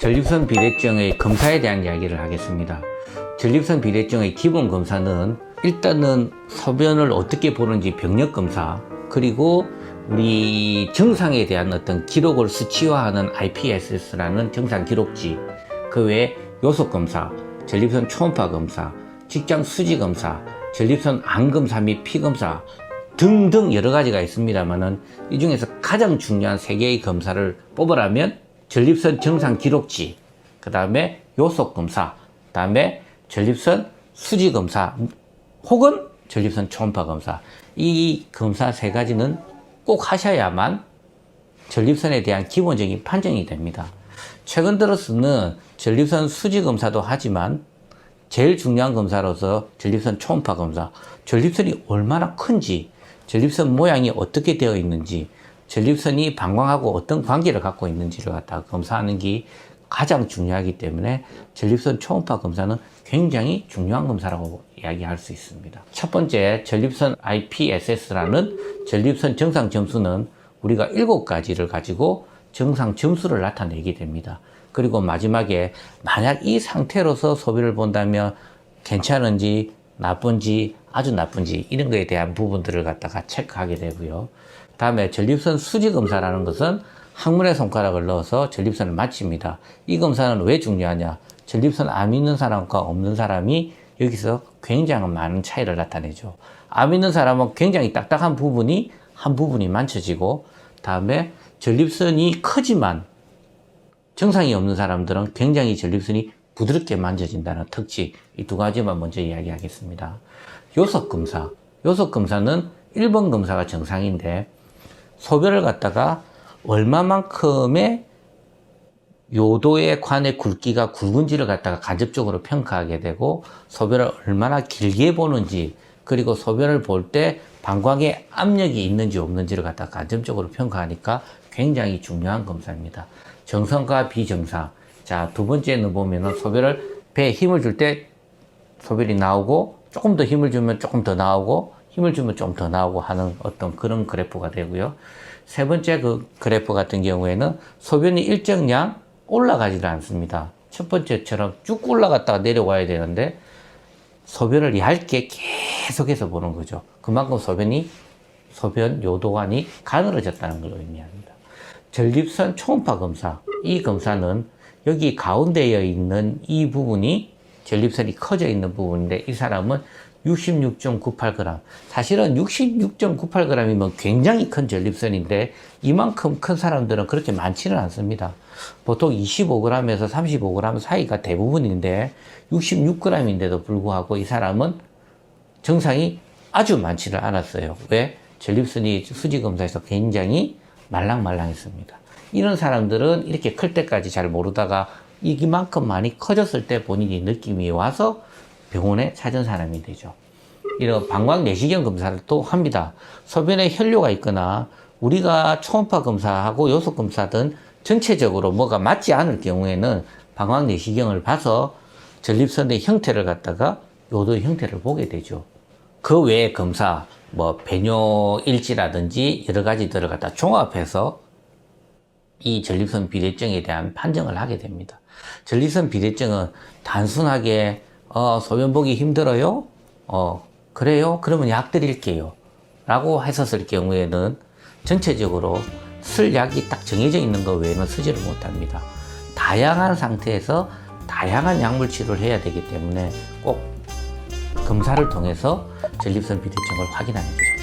전립선 비대증의 검사에 대한 이야기를 하겠습니다. 전립선 비대증의 기본 검사는 일단은 소변을 어떻게 보는지 병력 검사, 그리고 우리 증상에 대한 어떤 기록을 수치화하는 IPSS라는 증상 기록지, 그 외에 요속 검사, 전립선 초음파 검사, 직장 수지 검사, 전립선 암 검사 및 피 검사 등등 여러 가지가 있습니다만은 이 중에서 가장 중요한 3개의 검사를 뽑으라면 전립선 증상 기록지, 그 다음에 요속 검사, 그 다음에 전립선 수지 검사 혹은 전립선 초음파 검사, 이 검사 3가지는 꼭 하셔야만 전립선에 대한 기본적인 판정이 됩니다. 최근 들어서는 전립선 수지 검사도 하지만 제일 중요한 검사로서 전립선 초음파 검사, 전립선이 얼마나 큰지, 전립선 모양이 어떻게 되어 있는지, 전립선이 방광하고 어떤 관계를 갖고 있는지를 갖다가 검사하는 게 가장 중요하기 때문에 전립선 초음파 검사는 굉장히 중요한 검사라고 이야기할 수 있습니다. 첫 번째, 전립선 IPSS라는 전립선 정상 점수는 우리가 7가지를 가지고 정상 점수를 나타내게 됩니다. 그리고 마지막에 만약 이 상태로서 소비를 본다면 괜찮은지 나쁜지 아주 나쁜지 이런 거에 대한 부분들을 갖다가 체크하게 되고요. 다음에 전립선 수지 검사라는 것은 항문에 손가락을 넣어서 전립선을 맞춥니다. 이 검사는 왜 중요하냐? 전립선 암 있는 사람과 없는 사람이 여기서 굉장히 많은 차이를 나타내죠. 암 있는 사람은 굉장히 딱딱한 부분이 한 부분이 만져지고, 다음에 전립선이 크지만 정상이 없는 사람들은 굉장히 전립선이 부드럽게 만져진다는 특징, 이 2가지만 먼저 이야기하겠습니다. 요속 검사. 요속 검사는 1번 검사가 정상인데 소변을 갖다가 얼마만큼의 요도의 관의 굵기가 굵은지를 갖다가 간접적으로 평가하게 되고, 소변을 얼마나 길게 보는지, 그리고 소변을 볼 때 방광에 압력이 있는지 없는지를 갖다가 간접적으로 평가하니까 굉장히 중요한 검사입니다. 정상과 비정상. 자, 2번째는 보면은 소변을 배에 힘을 줄 때 소변이 나오고, 조금 더 힘을 주면 조금 더 나오고, 힘을 주면 좀 더 나오고 하는 어떤 그런 그래프가 되고요. 3번째 그 그래프 같은 경우에는 소변이 일정량 올라가지를 않습니다. 첫 번째처럼 쭉 올라갔다가 내려와야 되는데 소변을 얇게 계속해서 보는 거죠. 그만큼 소변 요도관이 가늘어졌다는 걸 의미합니다. 전립선 초음파 검사. 이 검사는 여기 가운데에 있는 이 부분이 전립선이 커져 있는 부분인데, 이 사람은 66.98g. 사실은 66.98g이면 굉장히 큰 전립선인데 이만큼 큰 사람들은 그렇게 많지는 않습니다. 보통 25g에서 35g 사이가 대부분인데 66g인데도 불구하고 이 사람은 정상이 아주 많지는 않았어요. 왜? 전립선이 수지 검사에서 굉장히 말랑말랑했습니다. 이런 사람들은 이렇게 클 때까지 잘 모르다가 이만큼 많이 커졌을 때 본인이 느낌이 와서 병원에 찾은 사람이 되죠. 이런 방광 내시경 검사를 또 합니다. 소변에 혈뇨가 있거나 우리가 초음파 검사하고 요속 검사든 전체적으로 뭐가 맞지 않을 경우에는 방광 내시경을 봐서 전립선의 형태를 갖다가 요도의 형태를 보게 되죠. 그 외의 검사, 뭐 배뇨 일지라든지 여러 가지들을 갖다 종합해서 이 전립선 비대증에 대한 판정을 하게 됩니다. 전립선 비대증은 단순하게 소변 보기 힘들어요? 그래요? 그러면 약 드릴게요 라고 했었을 경우에는 전체적으로 쓸 약이 딱 정해져 있는 것 외에는 쓰지를 못합니다. 다양한 상태에서 다양한 약물 치료를 해야 되기 때문에 꼭 검사를 통해서 전립선 비대증을 확인하는 게 좋습니다.